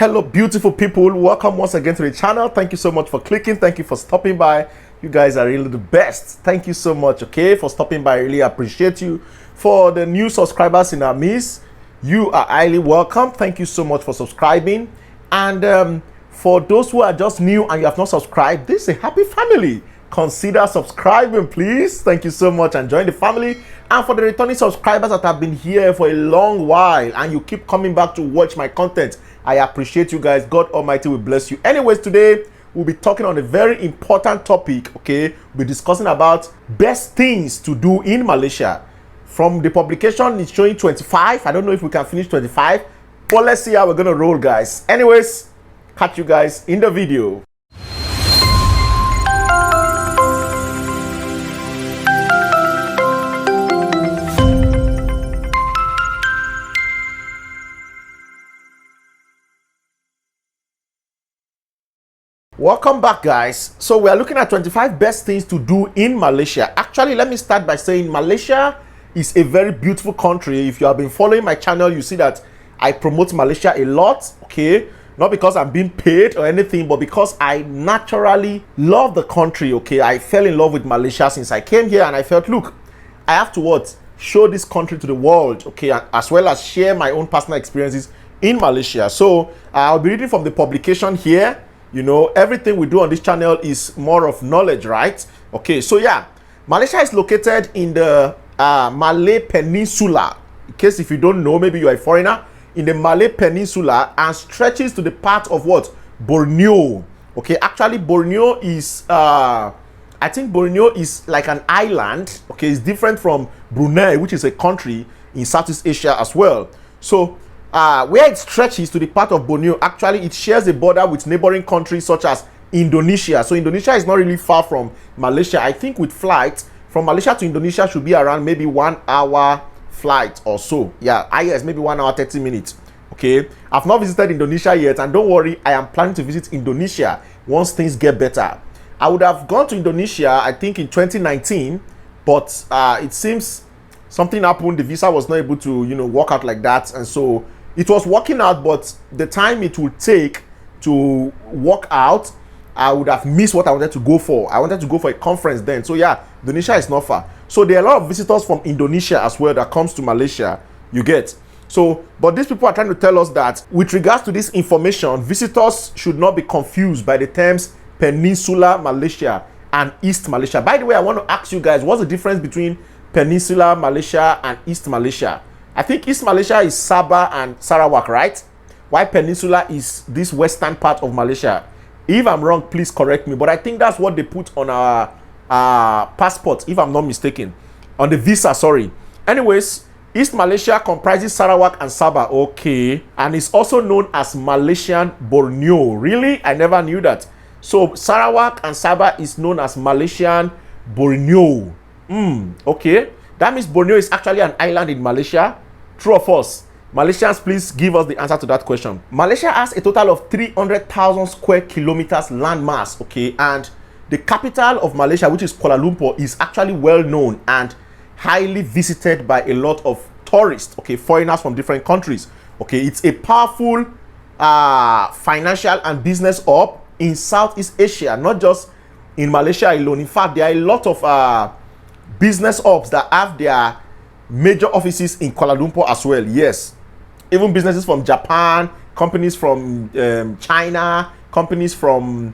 Hello beautiful people, welcome once again to the channel. Thank you so much for clicking. Thank you for stopping by. You guys are really the best. Thank you so much, okay, for stopping by. I really appreciate you. For the new subscribers in our midst, you are highly welcome. Thank you so much for subscribing. And for those who are just new and you have not subscribed, this is a happy family. Consider subscribing, please. Thank you so much and join the family. And for the returning subscribers that have been here for a long while and you keep coming back to watch my content, I appreciate you guys. God Almighty will bless you. Anyways, today we'll be talking on a very important topic, okay? We'll be discussing about best things to do in Malaysia. From the publication, it's showing 25. I don't know if we can finish 25, but let's see how we're gonna roll, guys. Anyways, catch you guys in the video. Welcome back, guys. So we are looking at 25 best things to do in Malaysia. Actually, let me start by saying Malaysia is a very beautiful country. If you have been following my channel, you see that I promote Malaysia a lot, okay? Not because I'm being paid or anything, but because I naturally love the country, okay? I fell in love with Malaysia since I came here and I felt, look, I have to what? Show this country to the world, okay? As well as share my own personal experiences in Malaysia. So I'll be reading from the publication here. You know, everything we do on this channel is more of knowledge, right? Okay, so yeah, Malaysia is located in the Malay Peninsular. In case if you don't know, maybe you're a foreigner, in the Malay Peninsula and stretches to the part of what? Borneo. Okay, actually Borneo is, I think Borneo is like an island. Okay, it's different from Brunei, which is a country in Southeast Asia as well. So, where it stretches to the part of Borneo, actually it shares a border with neighboring countries such as Indonesia. So Indonesia is not really far from Malaysia. I think with flight from Malaysia to Indonesia should be around maybe 1 hour flight or so. Yeah, yes, maybe 1 hour 30 minutes. Okay, I've not visited Indonesia yet, and don't worry, I am planning to visit Indonesia once things get better. I would have gone to Indonesia, I think in 2019, but it seems something happened. The visa was not able to, you know, work out like that, and so it was working out, but the time it would take to work out, I would have missed what I wanted to go for. I wanted to go for a conference then. So yeah, Indonesia is not far. So there are a lot of visitors from Indonesia as well that comes to Malaysia, you get. So, but these people are trying to tell us that with regards to this information, visitors should not be confused by the terms Peninsular Malaysia and East Malaysia. By the way, I want to ask you guys, what's the difference between Peninsular Malaysia and East Malaysia? I think East Malaysia is Sabah and Sarawak, right? While Peninsula is this western part of Malaysia. If I'm wrong, please correct me. But I think that's what they put on our passport, if I'm not mistaken. On the visa, sorry. Anyways, East Malaysia comprises Sarawak and Sabah. Okay. And it's also known as Malaysian Borneo. Really? I never knew that. So Sarawak and Sabah is known as Malaysian Borneo. Okay. That means Borneo is actually an island in Malaysia. True or false? Malaysians, please give us the answer to that question. Malaysia has a total of 300,000 square kilometers land mass, okay? And the capital of Malaysia, which is Kuala Lumpur, is actually well known and highly visited by a lot of tourists, okay? Foreigners from different countries, okay? It's a powerful financial and business hub in Southeast Asia, not just in Malaysia alone. In fact, there are a lot of business hubs that have their major offices in Kuala Lumpur as well. Yes, even businesses from Japan, companies from China, companies from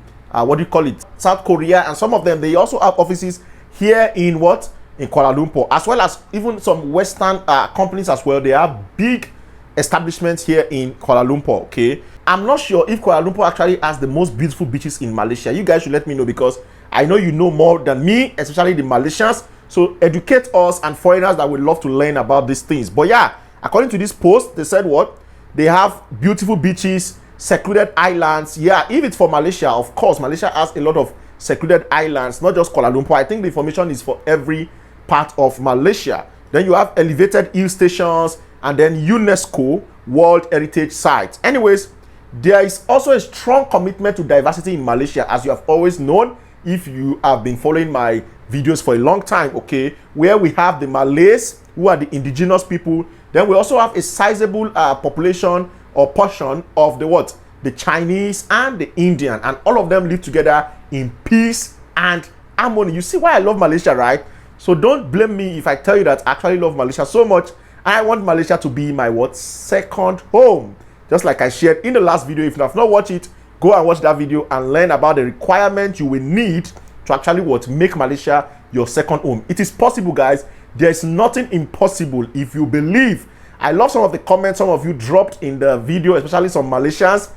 South Korea, and some of them, they also have offices here in what? In Kuala Lumpur, as well as even some Western companies as well. They have big establishments here in Kuala Lumpur, okay? I'm not sure if Kuala Lumpur actually has the most beautiful beaches in Malaysia. You guys should let me know, because I know you know more than me, especially the Malaysians. So educate us and foreigners that would love to learn about these things. But yeah, according to this post, they said what? They have beautiful beaches, secluded islands. Yeah, if it's for Malaysia, of course, Malaysia has a lot of secluded islands, not just Kuala Lumpur. I think the information is for every part of Malaysia. Then you have elevated hill stations and then UNESCO World Heritage Sites. Anyways, there is also a strong commitment to diversity in Malaysia, as you have always known if you have been following my videos for a long time, okay, where we have the Malays, who are the indigenous people. Then we also have a sizable population or portion of the the Chinese, and the Indian, and all of them live together in peace and harmony. You see why I love Malaysia, right? So don't blame me if I tell you that I actually love Malaysia so much. I want Malaysia to be my second home. Just like I shared in the last video. If you have not watched it, go and watch that video and learn about the requirements you will need to actually make Malaysia your second home. It is possible, guys. There is nothing impossible if you believe. I love some of the comments some of you dropped in the video, especially some Malaysians,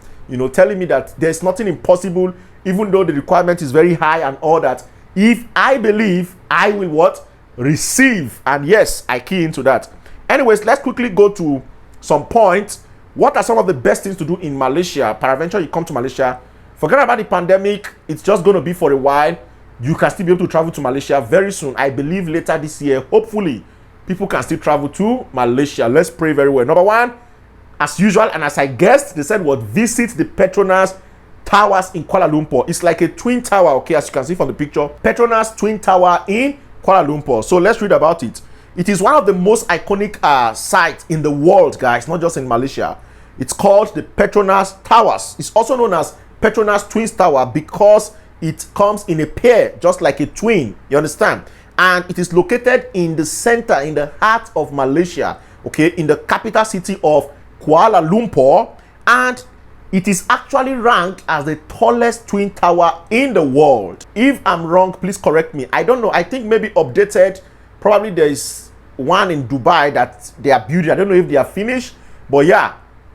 telling me that there's nothing impossible, even though the requirement is very high and all that. If I believe, I will receive. And yes, I key into that. Anyways, let's quickly go to some points. What are some of the best things to do in Malaysia? Peradventure you come to Malaysia, forget about the pandemic. It's just going to be for a while. You can still be able to travel to Malaysia very soon. I believe later this year, hopefully, people can still travel to Malaysia. Let's pray very well. Number one, as usual, and as I guessed, they said visit the Petronas towers in Kuala Lumpur. It's like a twin tower, okay, as you can see from the picture. Petronas twin tower in Kuala Lumpur. So let's read about it. It is one of the most iconic sites in the world, guys, not just in Malaysia. It's called the Petronas Towers. It's also known as Petronas Twins Tower because it comes in a pair, just like a twin. You understand? And it is located in the center, in the heart of Malaysia, okay, in the capital city of Kuala Lumpur. And it is actually ranked as the tallest twin tower in the world. If I'm wrong, please correct me. I don't know. I think maybe updated. Probably there is one in Dubai that they are building. I don't know if they are finished. But yeah,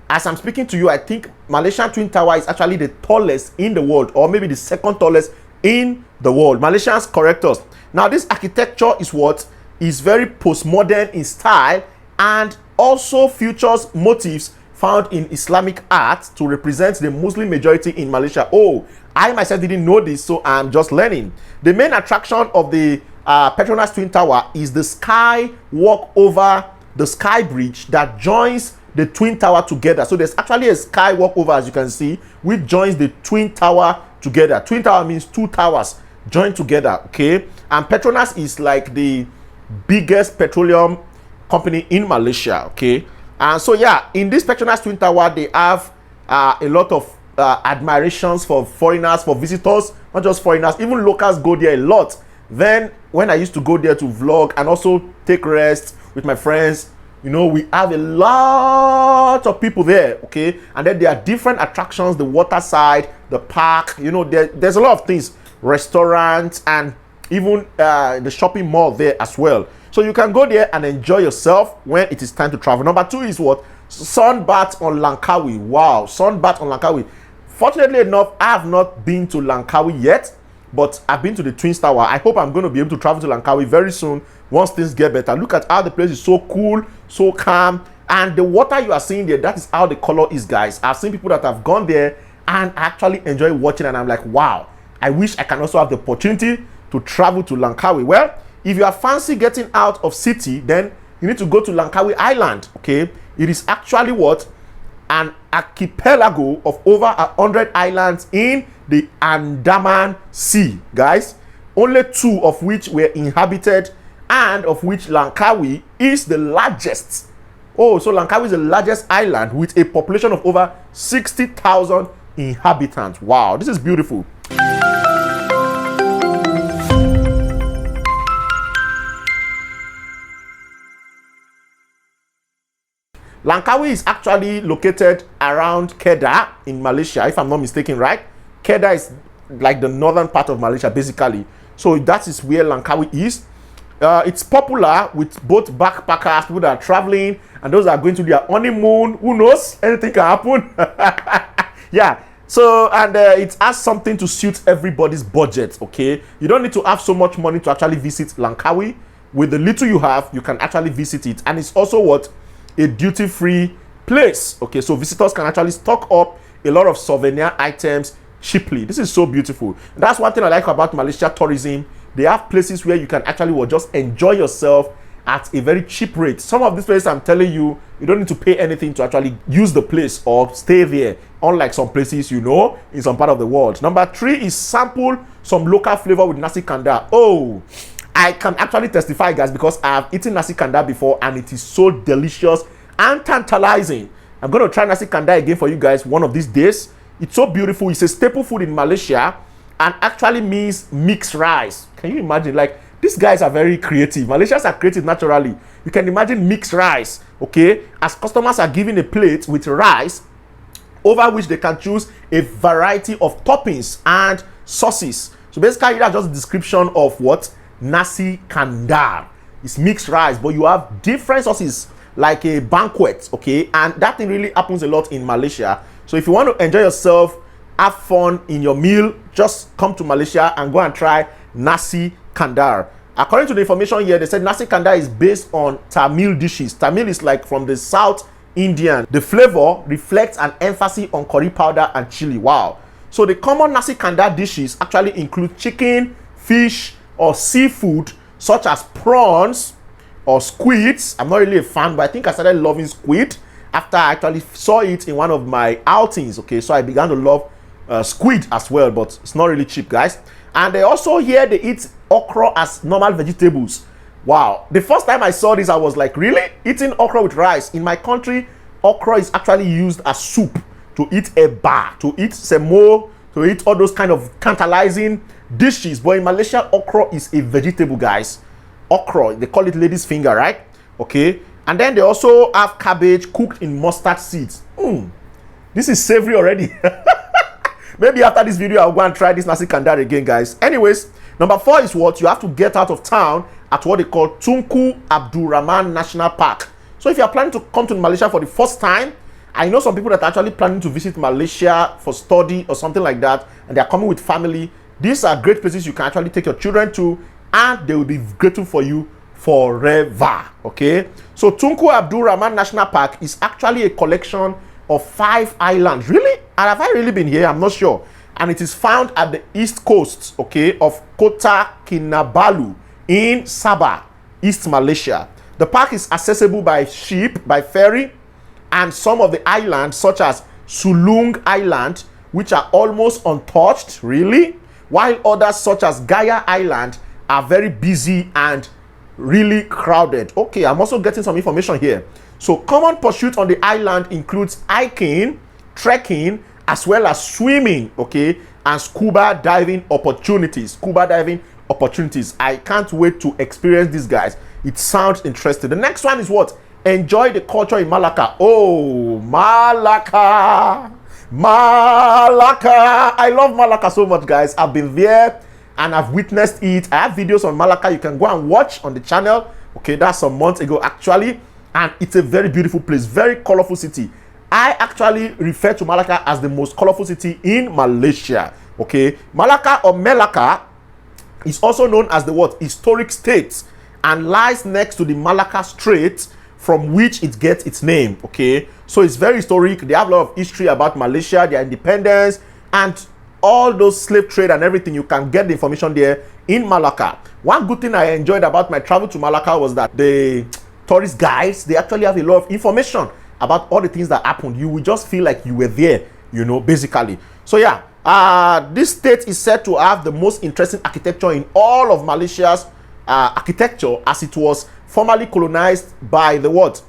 as I'm speaking to you, I think Malaysian Twin Tower is actually the tallest in the world, or maybe the second tallest in the world. Malaysians, correct us. Now, this architecture is very postmodern in style and also features motifs found in Islamic art to represent the Muslim majority in Malaysia. Oh, I myself didn't know this, so I'm just learning. The main attraction of the Petronas Twin Tower is the sky walk over the sky bridge that joins the twin tower together. So there's actually a sky walkover, as you can see, which joins the twin tower together. Twin tower means two towers joined together, okay? And Petronas is like the biggest petroleum company in Malaysia, okay? And so yeah, in this Petronas Twin Tower, they have a lot of admirations for foreigners, for visitors, not just foreigners, even locals go there a lot. Then when I used to go there to vlog and also take rest with my friends, we have a lot of people there, okay? And then there are different attractions, the water side, the park, there's a lot of things, restaurants, and even the shopping mall there as well. So you can go there and enjoy yourself when it is time to travel. Number two is Sunbathe on Langkawi. Wow, Sunbathe on Langkawi. Fortunately enough, I have not been to Langkawi yet, but I've been to the Twin Tower. I hope I'm going to be able to travel to Langkawi very soon once things get better. Look at how the place is so cool, so calm, and the water you are seeing there, that is how the color is, guys. I've seen people that have gone there and actually enjoy watching, and I'm like, wow, I wish I can also have the opportunity to travel to Langkawi. Well, if you are fancy getting out of city, then you need to go to Langkawi Island, okay? It is actually an archipelago of over 100 islands in the Andaman Sea, guys. Only 2 of which were inhabited, and of which Langkawi is the largest. Oh, so Langkawi is the largest island with a population of over 60,000 inhabitants. Wow, this is beautiful. Langkawi is actually located around Kedah in Malaysia, if I'm not mistaken, right? Kedah is like the northern part of Malaysia, basically. So that is where Langkawi is. It's popular with both backpackers, people that are traveling, and those that are going to their honeymoon. Who knows? Anything can happen. Yeah. So, and it has something to suit everybody's budget, okay? You don't need to have so much money to actually visit Langkawi. With the little you have, you can actually visit it. And it's also a duty-free place, okay? So visitors can actually stock up a lot of souvenir items cheaply. This is so beautiful. That's one thing I like about Malaysia tourism. They have places where you can actually just enjoy yourself at a very cheap rate. Some of these places, I'm telling you, you don't need to pay anything to actually use the place or stay there, unlike some places, in some part of the world. Number 3 is sample some local flavor with Nasi Kandar. Oh, I can actually testify, guys, because I have eaten Nasi Kandar before and it is so delicious and tantalizing. I'm going to try Nasi Kandar again for you guys one of these days. It's so beautiful. It's a staple food in Malaysia and actually means mixed rice. Can you imagine? Like, these guys are very creative. Malaysians are creative naturally. You can imagine mixed rice, okay? As customers are given a plate with rice over which they can choose a variety of toppings and sauces. So basically, that's just a description of what? Nasi Kandar. It's mixed rice, but you have different sauces like a banquet, okay? And that thing really happens a lot in Malaysia. So if you want to enjoy yourself, have fun in your meal, just come to Malaysia and go and try Nasi Kandar. According to the information here, they said Nasi Kandar is based on Tamil dishes. Tamil is like from the South Indian. The flavor reflects an emphasis on curry powder and chili. Wow. So the common Nasi Kandar dishes actually include chicken, fish, or seafood such as prawns or squids. I'm not really a fan, but I think I started loving squid after I actually saw it in one of my outings. Okay, so I began to love squid as well, but it's not really cheap, guys. And they also here they eat okra as normal vegetables. Wow, the first time I saw this I was like, really? Eating okra with rice? In my country, okra is actually used as soup, to eat eba, to eat semo, to eat all those kind of tantalizing dishes. But in Malaysia, okra is a vegetable, guys. Okra, they call it lady's finger, right? Okay, and then they also have cabbage cooked in mustard seeds. This is savory already. Maybe after this video, I'll go and try this Nasi Kandar again, guys. Anyways, number 4 is what? You have to get out of town at what they call Tunku Rahman National Park. So if you are planning to come to Malaysia for the first time, I know some people that are actually planning to visit Malaysia for study or something like that, and they are coming with family. These are great places you can actually take your children to, and they will be grateful for you forever. Okay? So Tunku Rahman National Park is actually a collection of 5 islands. Really? And have I really been here? I'm not sure. And it is found at the east coast, okay, of Kota Bharu in Sabah, East Malaysia. The park is accessible by ship, by ferry, and some of the islands, such as Sulung Island, which are almost untouched, really, while others, such as Gaya Island, are very busy and really crowded. Okay, I'm also getting some information here. So common pursuit on the island includes hiking, trekking, as well as swimming, okay, and scuba diving opportunities. I can't wait to experience these guys. It sounds interesting. The next one is what? Enjoy the culture in Malacca. Oh, Malacca. I love Malacca so much, guys. I've been there and I've witnessed it. I have videos on Malacca you can go and watch on the channel. Okay, that's some months ago actually. And it's a very beautiful place, very colorful city. I actually refer to Malacca as the most colorful city in Malaysia. Okay, Malacca or Melaka is also known as the what? Historic state, and lies next to the Malacca Strait, from which it gets its name. Okay, so it's very historic. They have a lot of history about Malaysia, their independence, and all those slave trade and everything. You can get the information there in Malacca. One good thing I enjoyed about my travel to Malacca was that the tourist guides, they actually have a lot of information about all the things that happened. You will just feel like you were there, you know, basically. So yeah, this state is said to have the most interesting architecture in all of Malaysia's architecture, as it was formerly colonized by the what?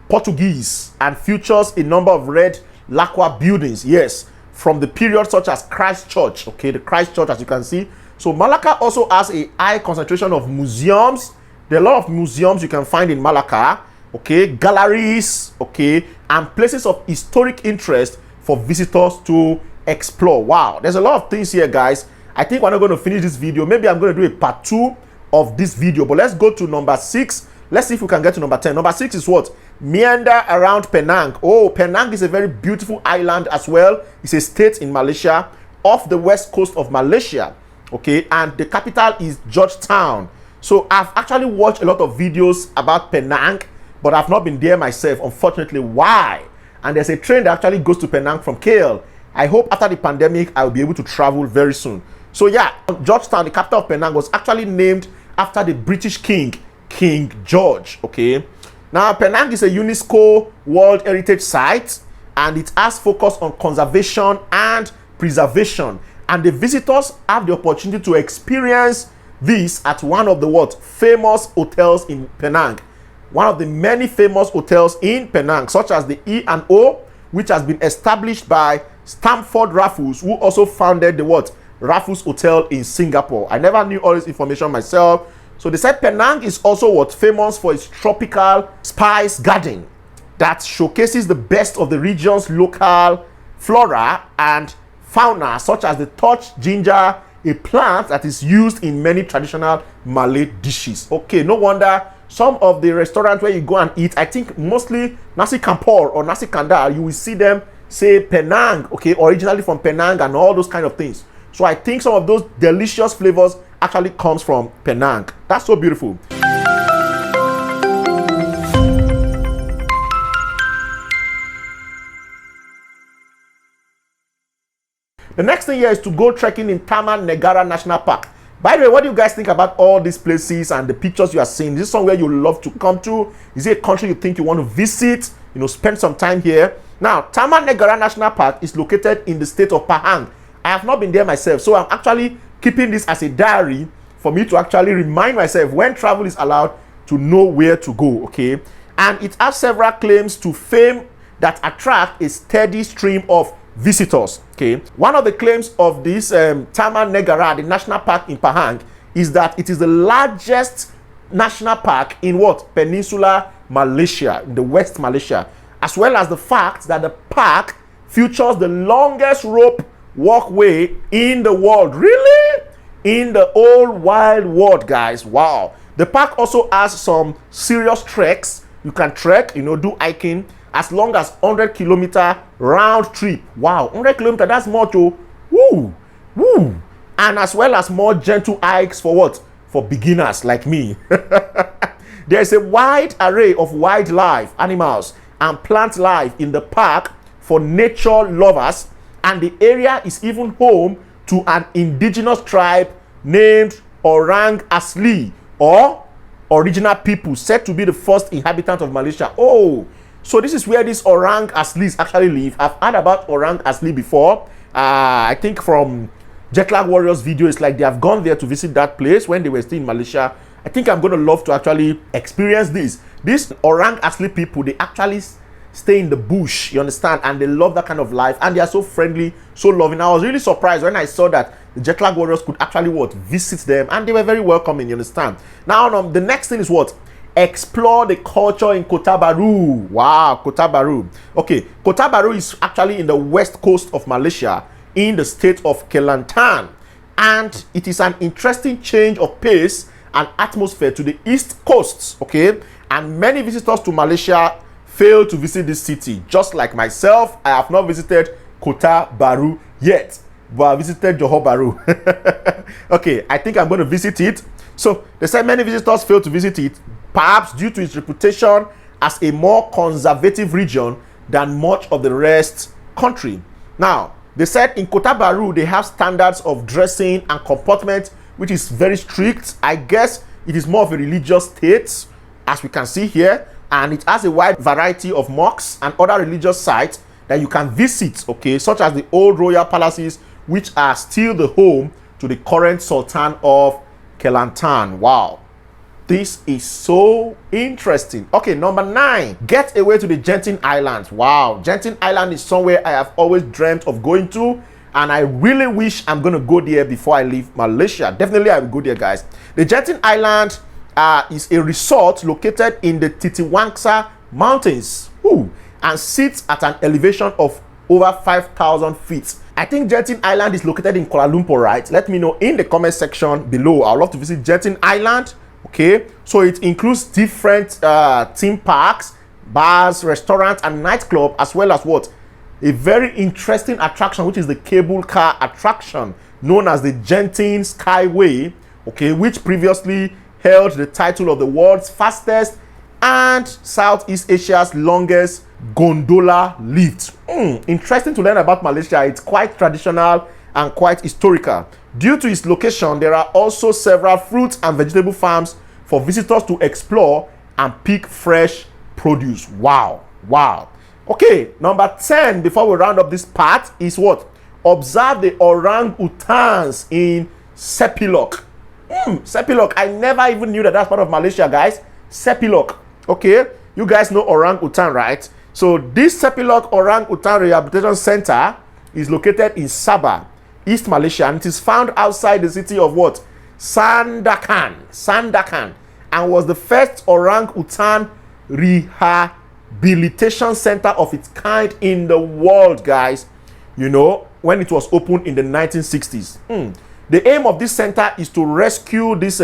Portuguese, and features a number of red lacquer buildings, yes, from the period such as Christ Church. Okay, the Christ Church, as you can see. So Malacca also has a high concentration of museums. There are a lot of museums you can find in Malacca, okay, galleries, okay, and places of historic interest for visitors to explore. Wow, there's a lot of things here, guys. I think we're not going to finish this video. Maybe I'm going to do a part 2 of this video, but let's go to number 6. Let's see if we can get to number 10. Number 6 is what? Meander around Penang. Oh, Penang is a very beautiful island as well. It's a state in Malaysia, off the west coast of Malaysia, okay, and the capital is Georgetown. So I've actually watched a lot of videos about Penang, but I've not been there myself, unfortunately. Why? And there's a train that actually goes to Penang from KL. I hope after the pandemic, I'll be able to travel very soon. So yeah, Georgetown, the capital of Penang, was actually named after the British king, King George, okay? Now, Penang is a UNESCO World Heritage Site, and it has focus on conservation and preservation. And the visitors have the opportunity to experience this at one of the what? Famous hotels in Penang. One of the many famous hotels in Penang, such as the E&O, which has been established by Stamford Raffles, who also founded the what? Raffles Hotel in Singapore. I never knew all this information myself. So they said Penang is also what? Famous for its tropical spice garden that showcases the best of the region's local flora and fauna, such as the torch ginger, a plant that is used in many traditional Malay dishes. Okay, no wonder some of the restaurants where you go and eat, I think mostly Nasi Kandar or Nasi Kandar, you will see them say Penang, okay, originally from Penang and all those kind of things. So I think some of those delicious flavors actually comes from Penang. That's so beautiful. The next thing here is to go trekking in Taman, Negara National Park. By the way, what do you guys think about all these places and the pictures you are seeing? Is this somewhere you love to come to? Is it a country you think you want to visit? You know, spend some time here. Now, Taman Negara National Park is located in the state of Pahang. I have not been there myself, so I'm actually keeping this as a diary for me to actually remind myself when travel is allowed to know where to go, okay? And it has several claims to fame that attract a steady stream of visitors, okay? One of the claims of this Taman Negara, the national park in Pahang, is that it is the largest national park in what? Peninsular Malaysia, in the West Malaysia, as well as the fact that the park features the longest rope walkway in the world. Really? In the old wild world, guys. Wow. The park also has some serious treks. You can trek, you know, do hiking as long as 100-kilometer round trip. Wow, 100 kilometers, that's much. Oh, woo, woo. And as well as more gentle hikes for what? For beginners like me. There is a wide array of wildlife, animals, and plant life in the park for nature lovers, and the area is even home to an indigenous tribe named Orang Asli, or original people, said to be the first inhabitant of Malaysia. Oh, so this is where these Orang Aslis actually live. I've heard about Orang Asli before. I think from Jetlag Warriors video, it's like they have gone there to visit that place when they were still in Malaysia. I think I'm going to love to actually experience this. These Orang Asli people, they actually stay in the bush, you understand, and they love that kind of life, and they are so friendly, so loving. I was really surprised when I saw that the Jetlag Warriors could actually what? Visit them, and they were very welcoming, you understand. Now, the next thing is what? Explore the culture in Kota Bharu. Wow, Kota Bharu. Okay, Kota Bharu is actually in the west coast of Malaysia in the state of Kelantan, and it is an interesting change of pace and atmosphere to the east coast, okay? And many visitors to Malaysia fail to visit this city. Just like myself, I have not visited Kota Bharu yet, but I visited Johor Bahru. Okay, I think I'm going to visit it. So they said many visitors fail to visit it, perhaps due to its reputation as a more conservative region than much of the rest country. Now, they said in Kota Bharu, they have standards of dressing and comportment which is very strict. I guess it is more of a religious state, as we can see here, and it has a wide variety of mosques and other religious sites that you can visit, okay, such as the old royal palaces, which are still the home to the current Sultan of Kelantan. Wow, this is so interesting. Okay, number 9, get away to the Genting Highlands. Wow, Genting Island is somewhere I have always dreamt of going to, and I really wish I'm going to go there before I leave Malaysia. Definitely I will go there, guys. The Genting Island is a resort located in the Titiwangsa Mountains, and sits at an elevation of over 5,000 feet. I think Genting Island is located in Kuala Lumpur, right? Let me know in the comment section below. I would love to visit Genting Island. Okay, so it includes different theme parks, bars, restaurants, and nightclub, as well as what? A very interesting attraction, which is the cable car attraction known as the Genting Skyway, okay, which previously held the title of the world's fastest and Southeast Asia's longest gondola lift. Interesting to learn about Malaysia. It's quite traditional and quite historical. Due to its location, there are also several fruit and vegetable farms for visitors to explore and pick fresh produce. Wow, wow. Okay, number 10 before we round up this part is what? Observe the orang-utans in Sepilok. Sepilok, I never even knew that that's part of Malaysia, guys. Sepilok, okay? You guys know orang-utan, right? So this Sepilok Orang-Utan Rehabilitation Center is located in Sabah, East Malaysia, and it is found outside the city of what? Sandakan, and was the first orangutan rehabilitation center of its kind in the world, guys. You know, when it was opened in the 1960s. The aim of this center is to rescue these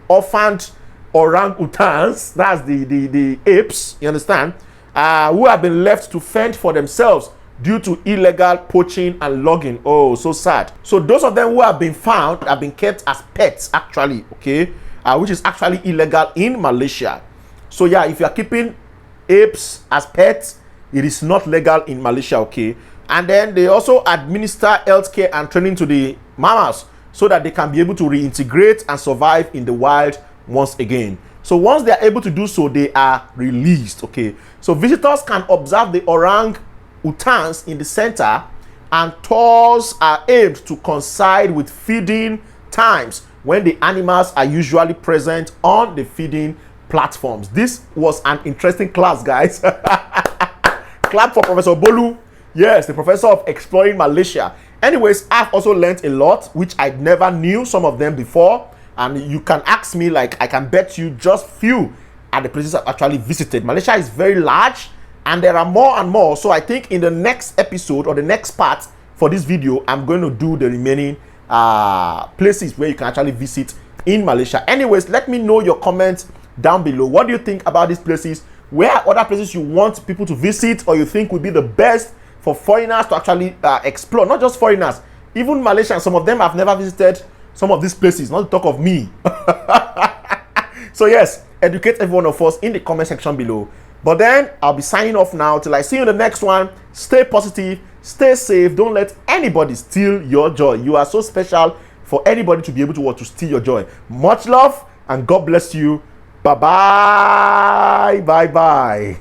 orphaned orangutans, that's the apes, you understand, who have been left to fend for themselves due to illegal poaching and logging. Oh, so sad. So those of them who have been found have been kept as pets, actually, okay, which is actually illegal in Malaysia. So yeah, if you are keeping apes as pets, it is not legal in Malaysia, okay. And then they also administer healthcare and training to the mamas so that they can be able to reintegrate and survive in the wild once again. So once they are able to do so, they are released, okay. So visitors can observe the orangutans in the center, and tours are aimed to coincide with feeding times when the animals are usually present on the feeding platforms. This was an interesting class, guys. Clap for Professor Bolu. Yes, the professor of exploring Malaysia. Anyways, I've also learned a lot, which I never knew some of them before. And you can ask me, like, I can bet you just few are the places I've actually visited. Malaysia is very large, and there are more and more. So I think in the next episode or the next part for this video, I'm going to do the remaining places where you can actually visit in Malaysia. Anyways, let me know your comments down below. What do you think about these places? Where are other places you want people to visit, or you think would be the best for foreigners to actually explore? Not just foreigners, even Malaysians. Some of them have never visited some of these places, not to talk of me. So yes, educate every one of us in the comment section below. But then I'll be signing off now till I see you in the next one. Stay positive, stay safe, don't let anybody steal your joy. You are so special for anybody to be able to want to steal your joy. Much love and God bless you. Bye bye. Bye bye.